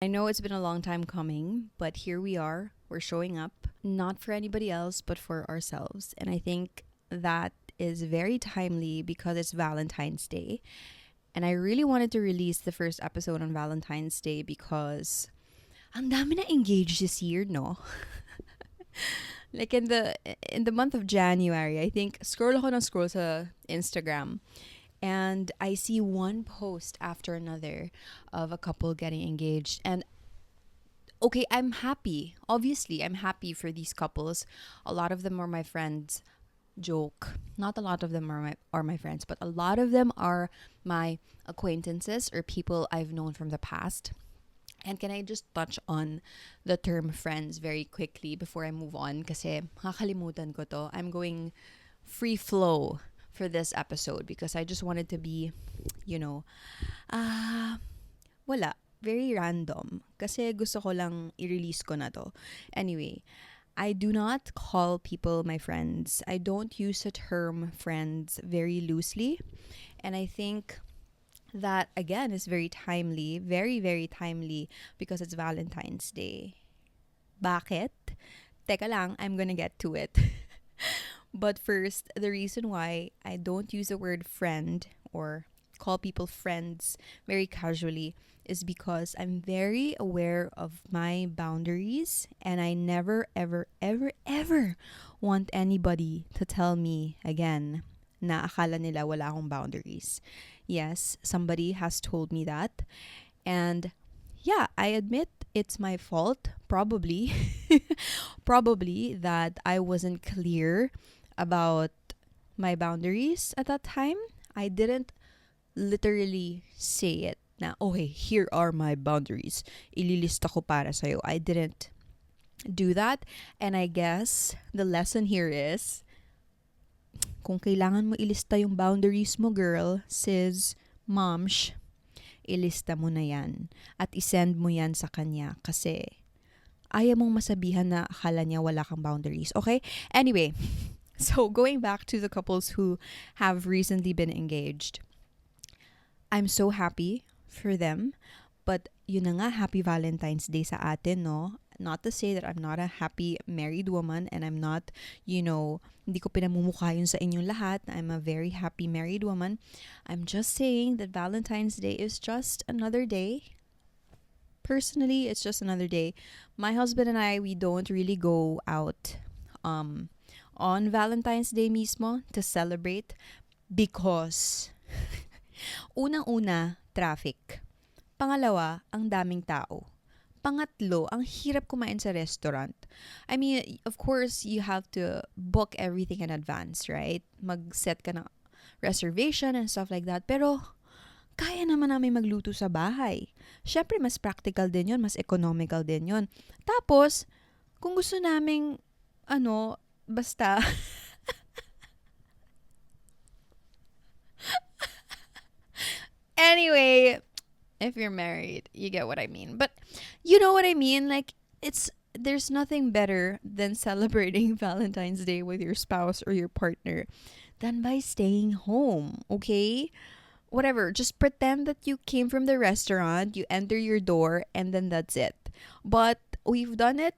I know it's been a long time coming, but here we are. We're showing up, not for anybody else, but for ourselves. And I think that is very timely because it's Valentine's Day. And I really wanted to release the first episode on Valentine's Day because ang dami na engaged this year, no? Like in the month of January, I think scroll ako ng scroll sa Instagram and I see one post after another of a couple getting engaged. And okay, I'm happy. Obviously, I'm happy for these couples. A lot of them are my friends. Joke. Not a lot of them are my friends, but a lot of them are my acquaintances or people I've known from the past. And can I just touch on the term friends very quickly before I move on? Kasi makakalimutan ko to. I'm going free flow for this episode because I just wanted to be, you know, ah, wala. Very random. Kasi gusto ko lang i-release ko na to. Anyway, I do not call people my friends. I don't use the term friends very loosely. And I think that, again, is very timely. Very, very timely because it's Valentine's Day. Bakit? Teka lang, I'm gonna get to it. But first, the reason why I don't use the word friend or call people friends very casually is because I'm very aware of my boundaries and I never, ever, ever, ever want anybody to tell me again na akala nila wala akong boundaries. Yes, somebody has told me that. And yeah, I admit it's my fault, probably. Probably that I wasn't clear about my boundaries at that time. I didn't literally say it na, okay, here are my boundaries. Ililista ko para sa'yo. I didn't do that. And I guess the lesson here is, kung kailangan mo ilista yung boundaries mo, girl, sis, momsh, ilista mo na yan. At isend mo yan sa kanya kasi ayaw mong masabihan na akala niya wala kang boundaries. Okay? Anyway, so going back to the couples who have recently been engaged, I'm so happy for them. But yun na nga, happy Valentine's Day sa atin, no? Not to say that I'm not a happy married woman and I'm not, hindi ko pinamumukha yun sa inyong lahat. I'm a very happy married woman. I'm just saying that Valentine's Day is just another day. Personally, it's just another day. My husband and I, we don't really go out on Valentine's Day mismo to celebrate because unang-una, traffic. Pangalawa, ang daming tao. Pangatlo, ang hirap kumain sa restaurant. I mean, of course, you have to book everything in advance, right? Mag-set ka ng reservation and stuff like that. Pero, kaya naman namin magluto sa bahay. Syempre, mas practical din yon, mas economical din yon. Tapos, kung gusto naming, basta, anyway, if you're married, you get what I mean. But you know what I mean? Like, there's nothing better than celebrating Valentine's Day with your spouse or your partner than by staying home, okay? Whatever, just pretend that you came from the restaurant, you enter your door, and then that's it. But we've done it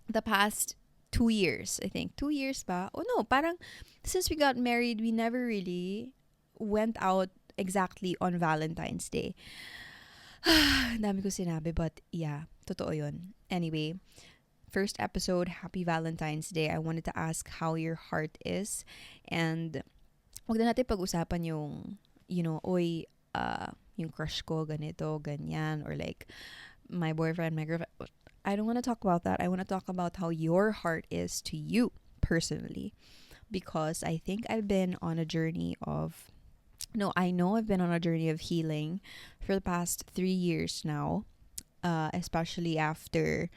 the past 2 years, I think. 2 years ba? Oh no, parang since we got married, we never really went out exactly on Valentine's Day. Dami ko sinabi, but yeah, totoo yun. Anyway, first episode, happy Valentine's Day. I wanted to ask how your heart is. And wag na natin pag-usapan yung, oy, yung crush ko, ganito, ganyan, or like, my boyfriend, my girlfriend. I don't want to talk about that. I want to talk about how your heart is to you personally. Because I think I've been on a journey of no, I know I've been on a journey of healing for the past 3 years now, especially after,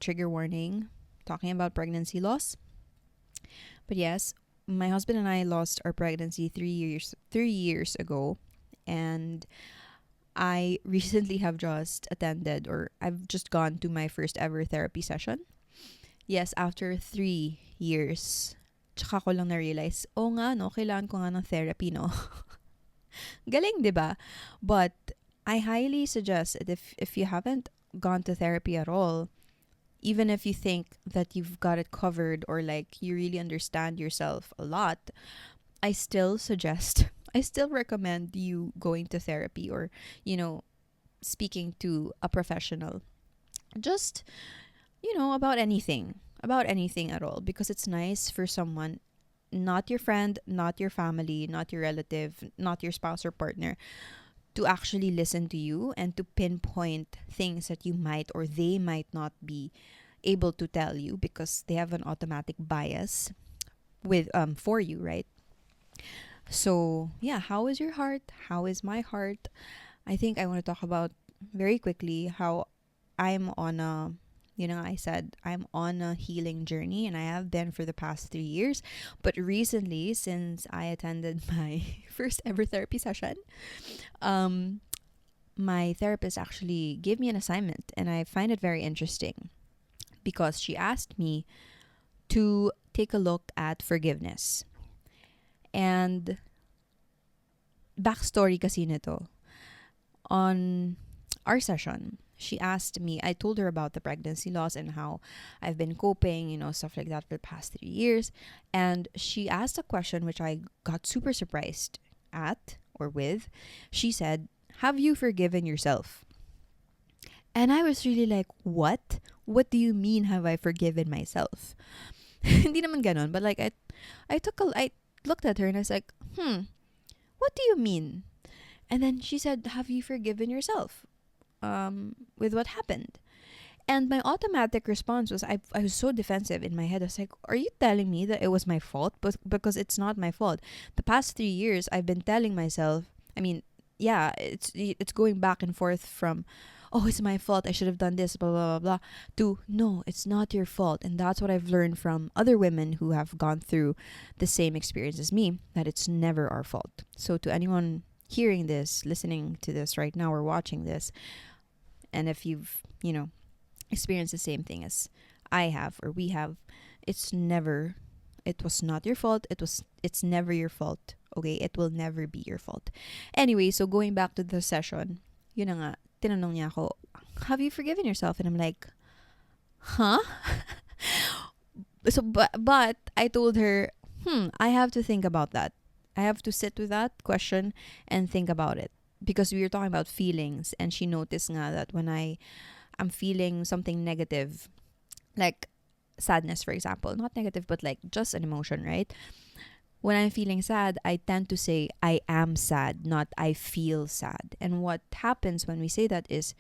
trigger warning, talking about pregnancy loss. But yes, my husband and I lost our pregnancy 3 years ago, and I recently have just attended, or I've just gone to my first ever therapy session. Yes, after 3 years. Tsaka ko lang na-realize, nga, no, kailangan ko nga ng therapy, no? Galing, 'di ba? But I highly suggest that if you haven't gone to therapy at all, even if you think that you've got it covered or like you really understand yourself a lot, I still suggest, I still recommend you going to therapy or, you know, speaking to a professional. Just, you know, about anything at all, because it's nice for someone, not your friend, not your family, not your relative, not your spouse or partner, to actually listen to you and to pinpoint things that you might or they might not be able to tell you because they have an automatic bias with for you, right? So, yeah, how is your heart? How is my heart? I think I want to talk about very quickly how I'm on a, you know, I said I'm on a healing journey and I have been for the past 3 years. But recently, since I attended my first ever therapy session, um, my therapist actually gave me an assignment and I find it very interesting because she asked me to take a look at forgiveness. And backstory kasi nito, on our session, she asked me, I told her about the pregnancy loss and how I've been coping, you know, stuff like that for the past 3 years. And she asked a question which I got super surprised at or with. She said, have you forgiven yourself? And I was really like, what? What do you mean, have I forgiven myself? Hindi naman ganon, but like I looked at her and I was like, what do you mean? And then she said, have you forgiven yourself with what happened? And my automatic response was, I was so defensive in my head. I was like, are you telling me that it was my fault? But because it's not my fault. The past 3 years, I've been telling myself, I mean, yeah, it's going back and forth from, oh, it's my fault, I should have done this, blah, blah, blah, blah, to, no, it's not your fault. And that's what I've learned from other women who have gone through the same experience as me, that it's never our fault. So to anyone hearing this, listening to this right now or watching this, and if you've, you know, experienced the same thing as I have or we have, it was not your fault. It's never your fault. Okay? It will never be your fault. Anyway, so going back to the session, yun na nga, tinanong niya ako, have you forgiven yourself? And I'm like, huh? So, but I told her, I have to think about that. I have to sit with that question and think about it. Because we were talking about feelings, and she noticed nga that when I'm feeling something negative, like sadness, for example, not negative, but like just an emotion, right? When I'm feeling sad, I tend to say, I am sad, not I feel sad. And what happens when we say that is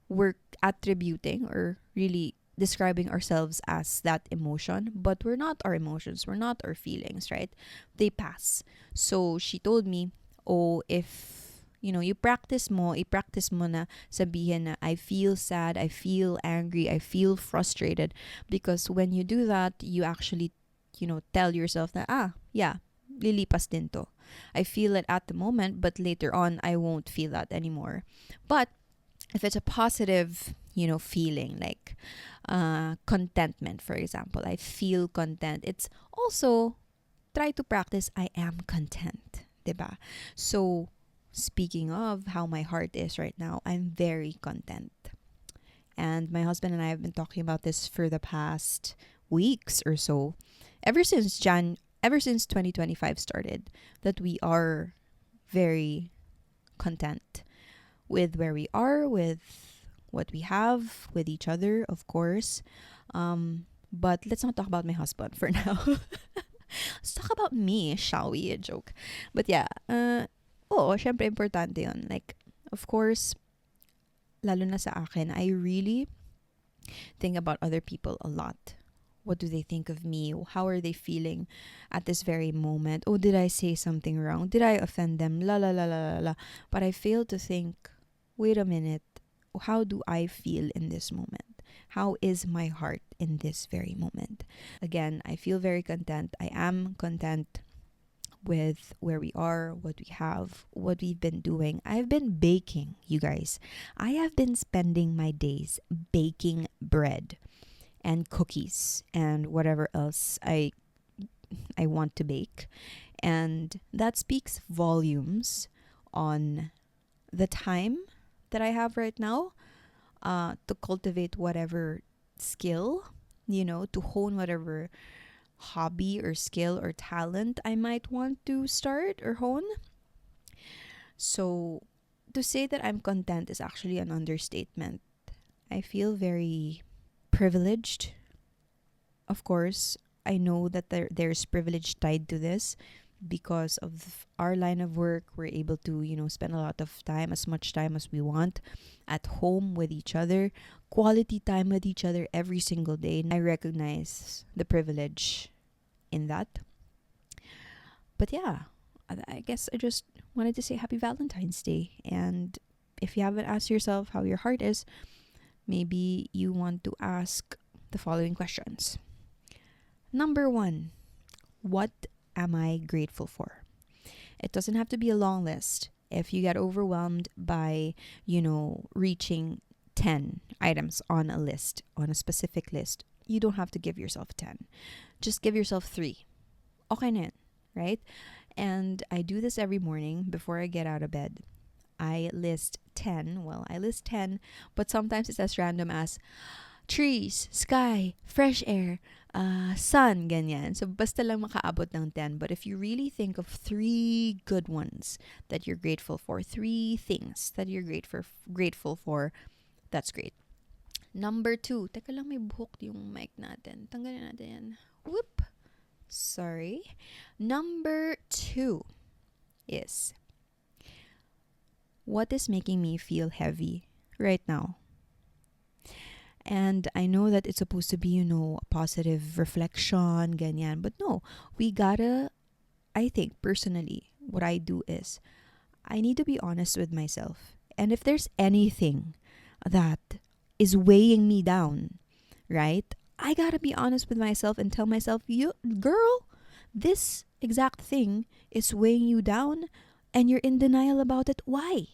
we're attributing or really describing ourselves as that emotion, but we're not our emotions, we're not our feelings, right? They pass. So she told me, oh, if you know, i-practice mo na sabihin na I feel sad, I feel angry, I feel frustrated. Because when you do that, you actually, you know, tell yourself that, yeah, lilipas din to. I feel it at the moment, but later on, I won't feel that anymore. But if it's a positive, you know, feeling like contentment, for example, I feel content. It's also try to practice I am content, diba? So speaking of how my heart is right now, I'm very content. And my husband and I have been talking about this for the past weeks or so, ever since 2025 started, that we are very content with where we are, with what we have, with each other, of course. But let's not talk about my husband for now. Let's talk about me, shall we? A joke. But yeah, syempre importante yun. Like, of course, lalo na sa akin, I really think about other people a lot. What do they think of me? How are they feeling at this very moment? Oh, did I say something wrong? Did I offend them? La la la la la la. But I fail to think, wait a minute, how do I feel in this moment? How is my heart in this very moment? Again, I feel very content. I am content with where we are, what we have, what we've been doing. I've been baking, you guys. I have been spending my days baking bread and cookies and whatever else I want to bake. And that speaks volumes on the time that I have right now. to cultivate whatever skill, to hone whatever hobby or skill or talent I might want to start or hone. So, to say that I'm content is actually an understatement. I feel very privileged. Of course, I know that there's privilege tied to this because of our line of work. We're able to, spend a lot of time, as much time as we want, at home with each other, quality time with each other every single day. I recognize the privilege in that. But yeah, I guess I just wanted to say happy Valentine's Day. And if you haven't asked yourself how your heart is, maybe you want to ask the following questions. Number 1, what am I grateful for? It doesn't have to be a long list. If you get overwhelmed by, reaching 10 items on a list, on a specific list, you don't have to give yourself 10. Just give yourself 3. Okay na yan, right? And I do this every morning before I get out of bed. I list 10. Well, I list 10, but sometimes it's as random as trees, sky, fresh air, sun, ganyan. So, basta lang makaabot ng 10. But if you really think of 3 good ones that you're grateful for, 3 things that you're grateful for, that's great. Number 2. Teka lang, may buhok yung mic natin. Tanggalin natin yan. Whoop. Sorry. Number 2 is, what is making me feel heavy right now? And I know that it's supposed to be, a positive reflection, ganyan. But no, we gotta, I think personally, what I do is, I need to be honest with myself. And if there's anything that is weighing me down, right? I gotta be honest with myself and tell myself, you girl, this exact thing is weighing you down and you're in denial about it. Why?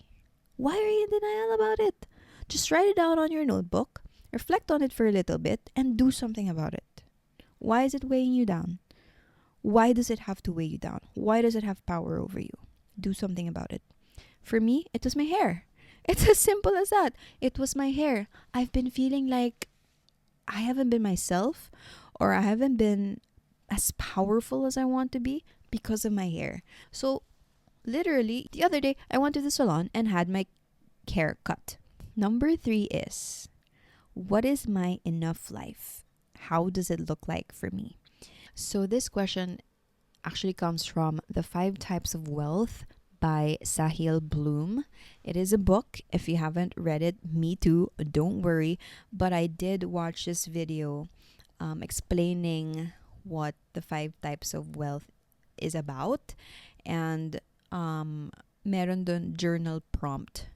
Why are you in denial about it? Just write it down on your notebook, reflect on it for a little bit, and do something about it. Why is it weighing you down? Why does it have to weigh you down? Why does it have power over you? Do something about it. For me, it was my hair. It's as simple as that. It was my hair. I've been feeling like I haven't been myself, or I haven't been as powerful as I want to be because of my hair. So, literally, the other day, I went to the salon and had my hair cut. Number 3 is, what is my enough life? How does it look like for me? So this question actually comes from The 5 Types of Wealth by Sahil Bloom. It is a book. If you haven't read it, me too, don't worry. But I did watch this video explaining what the 5 types of wealth is about. And meron dun journal prompt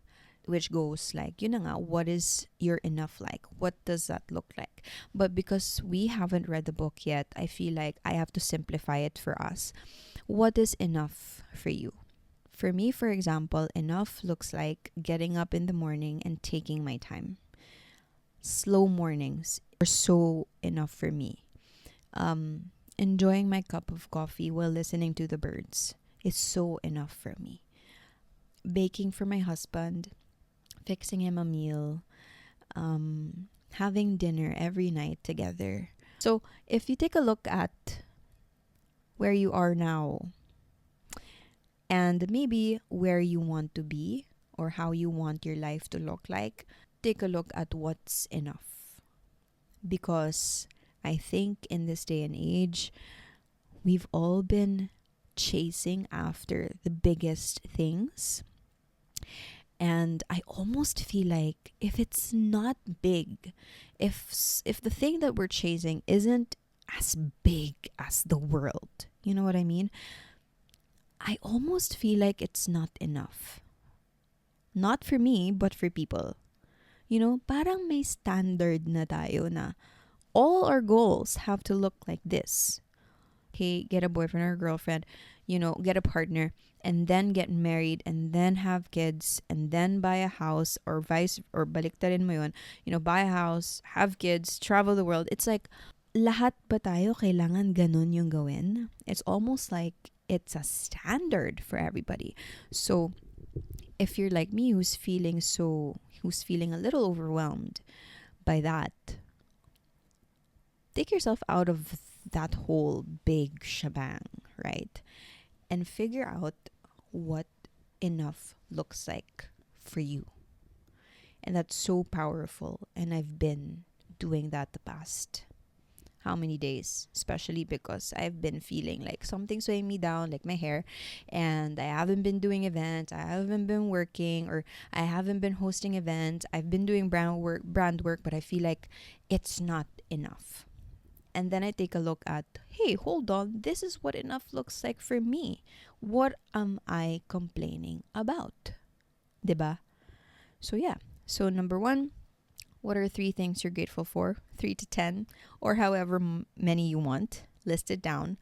which goes like, yun na nga, what is your enough like? What does that look like? But because we haven't read the book yet, I feel like I have to simplify it for us. What is enough for you? For me, for example, enough looks like getting up in the morning and taking my time. Slow mornings are so enough for me. Enjoying my cup of coffee while listening to the birds is so enough for me. Baking for my husband, fixing him a meal, having dinner every night together. So if you take a look at where you are now and maybe where you want to be or how you want your life to look like, take a look at what's enough. Because I think in this day and age, we've all been chasing after the biggest things. And I almost feel like if it's not big, if the thing that we're chasing isn't as big as the world, you know what I mean? I almost feel like it's not enough. Not for me, but for people. You know, parang may standard na tayo na all our goals have to look like this. Okay, get a boyfriend or girlfriend, get a partner, and then get married, and then have kids, and then buy a house, or baliktarin mo yun, buy a house, have kids, travel the world. It's like, lahat ba tayo kailangan ganun yung gawin? It's almost like it's a standard for everybody. So, if you're like me who's feeling so who's feeling a little overwhelmed by that, take yourself out of that whole big shebang, right? And figure out what enough looks like for you. And that's so powerful. And I've been doing that the past how many days, especially because I've been feeling like something's weighing me down, like my hair, and I haven't been doing events, I haven't been working, or I haven't been hosting events. I've been doing brand work, but I feel like it's not enough. And then I take a look at, hey, hold on, this is what enough looks like for me. What am I complaining about? Diba? So yeah. So number 1, what are 3 things you're grateful for? 3 to 10, or however many you want. List it down.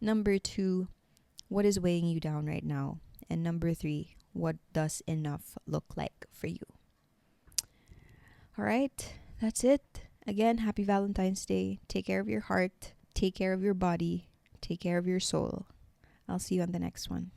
Number 2, what is weighing you down right now? And number 3, what does enough look like for you? All right, that's it. Again, happy Valentine's Day. Take care of your heart. Take care of your body. Take care of your soul. I'll see you on the next one.